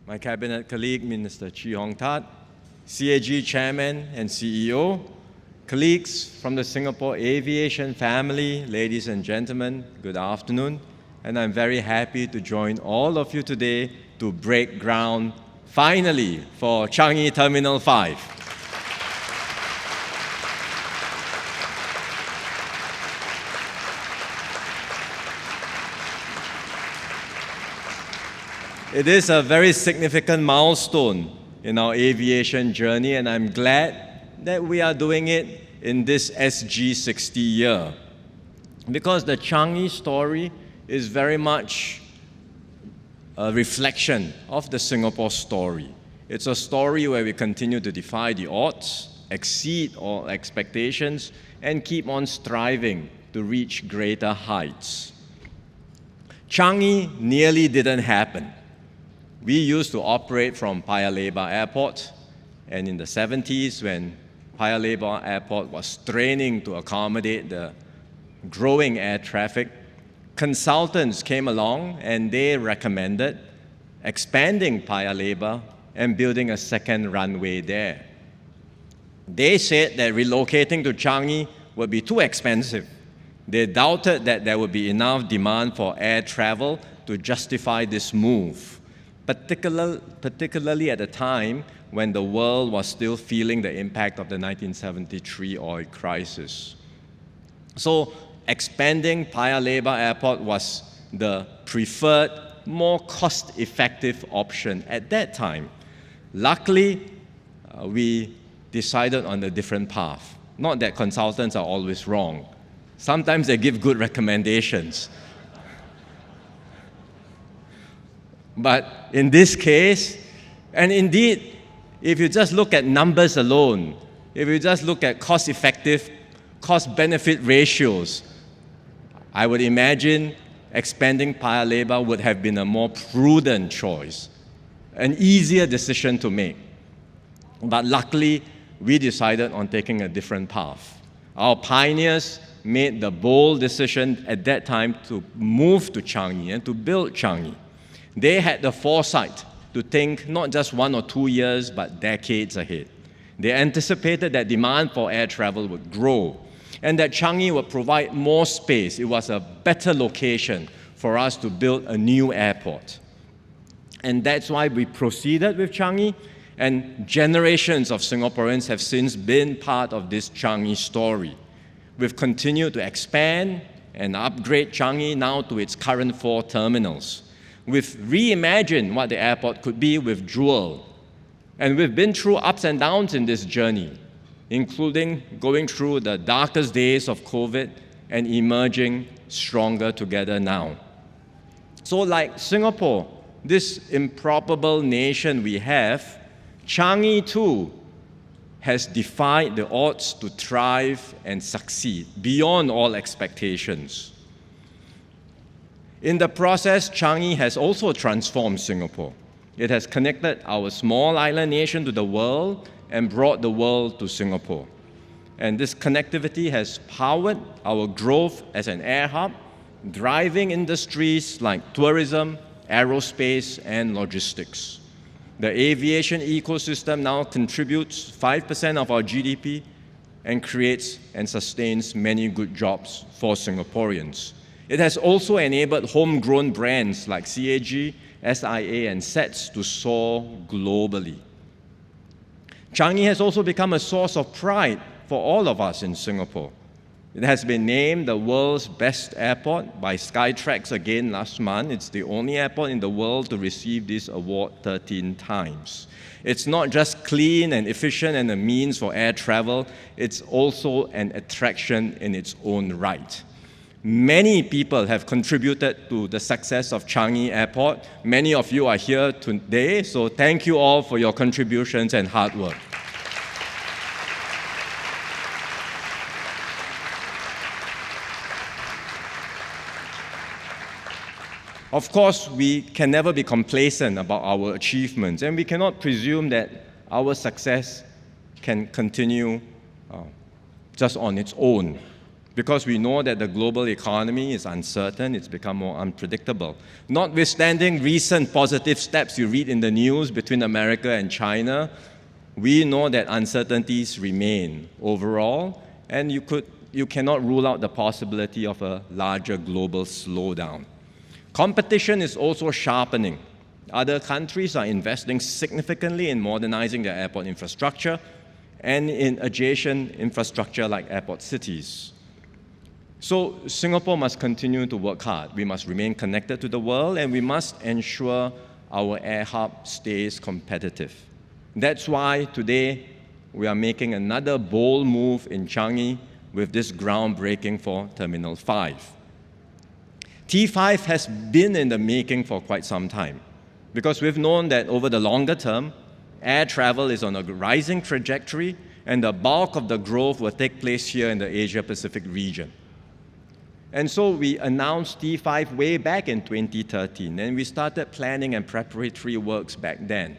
my cabinet colleague, Minister Chee Hong Tat, CAG Chairman and CEO, colleagues from the Singapore aviation family, ladies and gentlemen, good afternoon. And I'm very happy to join all of you today to break ground, finally, for Changi Terminal 5. It is a very significant milestone in our aviation journey, and I'm glad that we are doing it in this SG60 year. Because the Changi story is very much a reflection of the Singapore story. It's a story where we continue to defy the odds, exceed all expectations, and keep on striving to reach greater heights. Changi nearly didn't happen. We used to operate from Paya Lebar Airport, and in the 70s, when Paya Lebar Airport was straining to accommodate the growing air traffic, consultants came along and they recommended expanding Paya Lebar and building a second runway there. They said that relocating to Changi would be too expensive. They doubted that there would be enough demand for air travel to justify this move, particularly at a time when the world was still feeling the impact of the 1973 oil crisis. So expanding Paya Lebar Airport was the preferred, more cost-effective option at that time. Luckily, we decided on a different path. Not that consultants are always wrong. Sometimes they give good recommendations. But in this case, and indeed, if you just look at numbers alone, if you just look at cost-effective, cost-benefit ratios, I would imagine expanding Paya Lebar would have been a more prudent choice, an easier decision to make. But luckily, we decided on taking a different path. Our pioneers made the bold decision at that time to move to Changi and to build Changi. They had the foresight to think not just 1 or 2 years, but decades ahead. They anticipated that demand for air travel would grow and that Changi would provide more space. It was a better location for us to build a new airport. And that's why we proceeded with Changi, and generations of Singaporeans have since been part of this Changi story. We've continued to expand and upgrade Changi now to its current 4 terminals. We've reimagined what the airport could be with Jewel. And we've been through ups and downs in this journey, including going through the darkest days of COVID and emerging stronger together now. So like Singapore, this improbable nation we have, Changi too has defied the odds to thrive and succeed beyond all expectations. In the process, Changi has also transformed Singapore. It has connected our small island nation to the world and brought the world to Singapore. And this connectivity has powered our growth as an air hub, driving industries like tourism, aerospace, and logistics. The aviation ecosystem now contributes 5% of our GDP and creates and sustains many good jobs for Singaporeans. It has also enabled homegrown brands like CAG, SIA, and SETS to soar globally. Changi has also become a source of pride for all of us in Singapore. It has been named the world's best airport by Skytrax again last month. It's the only airport in the world to receive this award 13 times. It's not just clean and efficient and a means for air travel, it's also an attraction in its own right. Many people have contributed to the success of Changi Airport. Many of you are here today, so thank you all for your contributions and hard work. Of course, we can never be complacent about our achievements, and we cannot presume that our success can continue just on its own. because we know that the global economy is uncertain, it's become more unpredictable. Notwithstanding recent positive steps you read in the news between America and China, we know that uncertainties remain overall, and you cannot rule out the possibility of a larger global slowdown. Competition is also sharpening. Other countries are investing significantly in modernizing their airport infrastructure and in adjacent infrastructure like airport cities. So Singapore must continue to work hard. We must remain connected to the world, and we must ensure our air hub stays competitive. That's why today we are making another bold move in Changi with this groundbreaking for Terminal 5. T5 has been in the making for quite some time, because we've known that over the longer term, air travel is on a rising trajectory, and the bulk of the growth will take place here in the Asia-Pacific region. And so we announced T5 way back in 2013, and we started planning and preparatory works back then.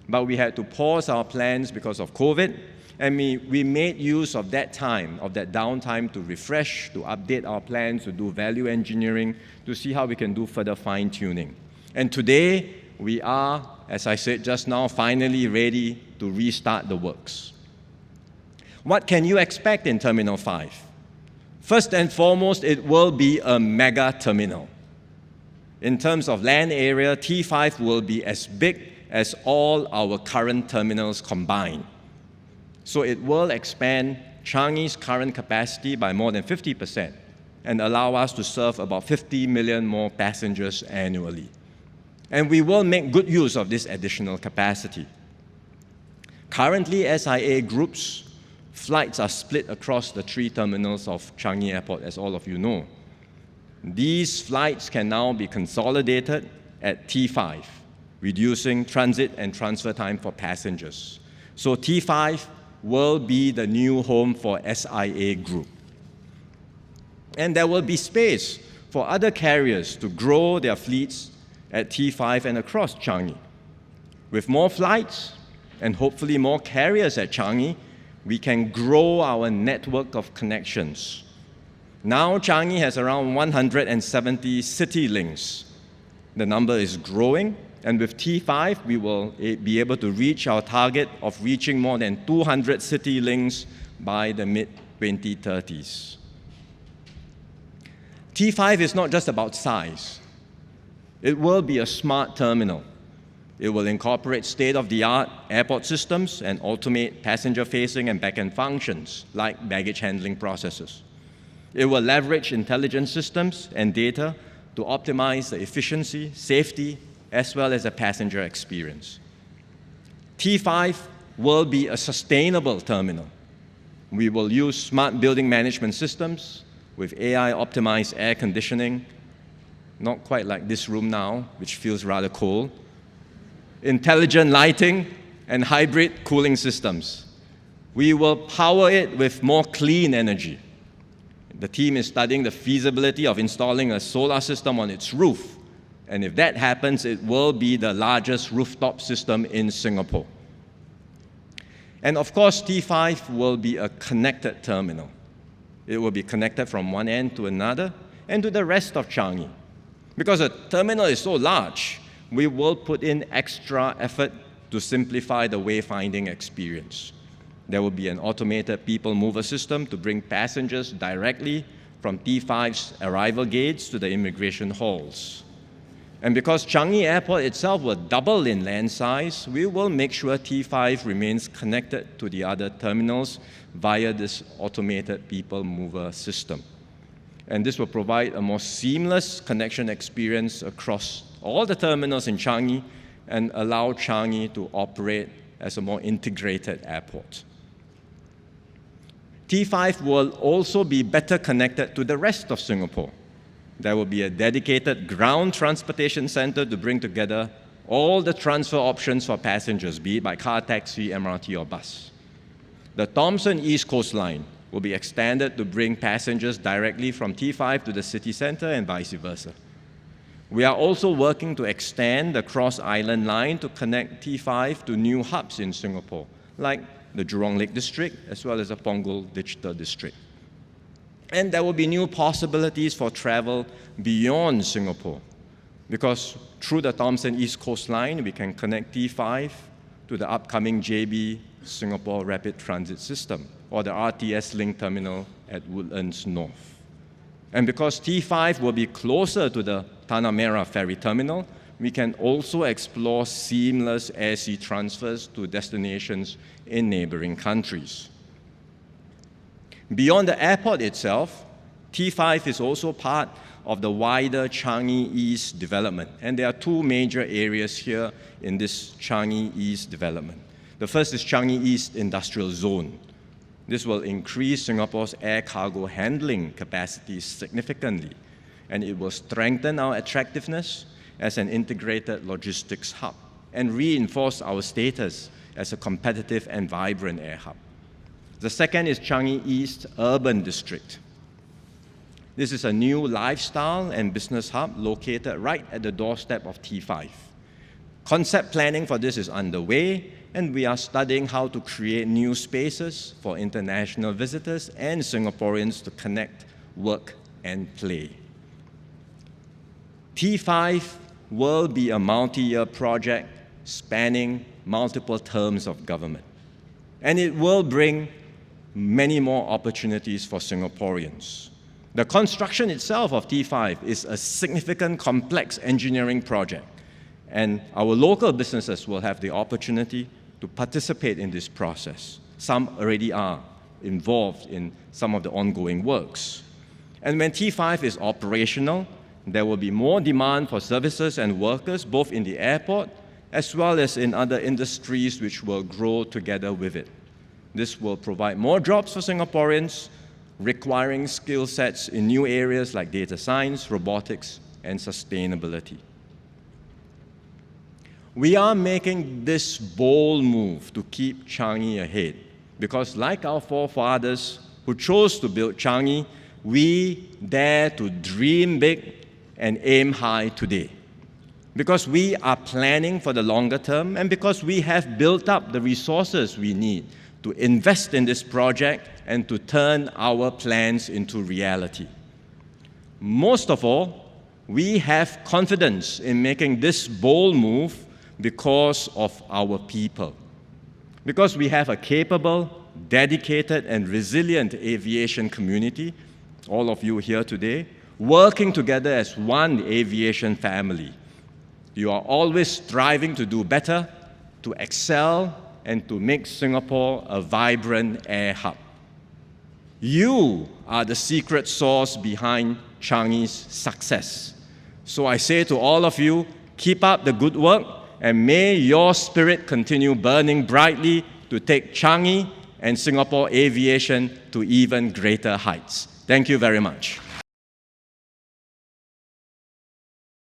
But we had to pause our plans because of COVID, and we made use of that time, of that downtime, to refresh, to update our plans, to do value engineering, to see how we can do further fine-tuning. And today, we are, as I said just now, finally ready to restart the works. What can you expect in Terminal 5? First and foremost, it will be a mega terminal. In terms of land area, T5 will be as big as all our current terminals combined. So it will expand Changi's current capacity by more than 50% and allow us to serve about 50 million more passengers annually. And we will make good use of this additional capacity. Currently, SIA Group's flights are split across the 3 terminals of Changi Airport, as all of you know. These flights can now be consolidated at T5, reducing transit and transfer time for passengers. So T5 will be the new home for SIA Group. And there will be space for other carriers to grow their fleets at T5 and across Changi. With more flights and hopefully more carriers at Changi, we can grow our network of connections. Now Changi has around 170 city links. The number is growing, and with T5, we will be able to reach our target of reaching more than 200 city links by the mid-2030s. T5 is not just about size. It will be a smart terminal. It will incorporate state-of-the-art airport systems and automate passenger-facing and back-end functions like baggage handling processes. It will leverage intelligence systems and data to optimize the efficiency, safety, as well as the passenger experience. T5 will be a sustainable terminal. We will use smart building management systems with AI-optimized air conditioning, not quite like this room now, which feels rather cold, intelligent lighting, and hybrid cooling systems. We will power it with more clean energy. The team is studying the feasibility of installing a solar system on its roof. And if that happens, it will be the largest rooftop system in Singapore. And of course, T5 will be a connected terminal. It will be connected from one end to another and to the rest of Changi. Because a terminal is so large, we will put in extra effort to simplify the wayfinding experience. There will be an automated people mover system to bring passengers directly from T5's arrival gates to the immigration halls. And because Changi Airport itself will double in land size, we will make sure T5 remains connected to the other terminals via this automated people mover system. And this will provide a more seamless connection experience across all the terminals in Changi and allow Changi to operate as a more integrated airport. T5 will also be better connected to the rest of Singapore. There will be a dedicated ground transportation center to bring together all the transfer options for passengers, be it by car, taxi, MRT, or bus. The Thomson East Coast Line will be extended to bring passengers directly from T5 to the city center and vice versa. We are also working to extend the Cross-Island Line to connect T5 to new hubs in Singapore, like the Jurong Lake District, as well as the Punggol Digital District. And there will be new possibilities for travel beyond Singapore, because through the Thomson East Coastline, we can connect T5 to the upcoming JB Singapore Rapid Transit System, or the RTS Link Terminal at Woodlands North. And because T5 will be closer to the Tanah Merah Ferry Terminal, we can also explore seamless air-sea transfers to destinations in neighboring countries. Beyond the airport itself, T5 is also part of the wider Changi East development. And there are two major areas here in this Changi East development. The first is Changi East Industrial Zone. This will increase Singapore's air cargo handling capacity significantly, and it will strengthen our attractiveness as an integrated logistics hub and reinforce our status as a competitive and vibrant air hub. The second is Changi East Urban District. This is a new lifestyle and business hub located right at the doorstep of T5. Concept planning for this is underway, and we are studying how to create new spaces for international visitors and Singaporeans to connect, work, and play. T5 will be a multi-year project spanning multiple terms of government, and it will bring many more opportunities for Singaporeans. The construction itself of T5 is a significant, complex engineering project, and our local businesses will have the opportunity to participate in this process. Some already are involved in some of the ongoing works. And when T5 is operational, there will be more demand for services and workers, both in the airport as well as in other industries which will grow together with it. This will provide more jobs for Singaporeans, requiring skill sets in new areas like data science, robotics, and sustainability. We are making this bold move to keep Changi ahead, because like our forefathers who chose to build Changi, we dare to dream big and aim high today. Because we are planning for the longer term, and because we have built up the resources we need to invest in this project and to turn our plans into reality. Most of all, we have confidence in making this bold move because of our people. Because we have a capable, dedicated, and resilient aviation community, all of you here today, working together as one aviation family. You are always striving to do better, to excel, and to make Singapore a vibrant air hub. You are the secret sauce behind Changi's success. So I say to all of you, keep up the good work, and may your spirit continue burning brightly to take Changi and Singapore aviation to even greater heights. Thank you very much.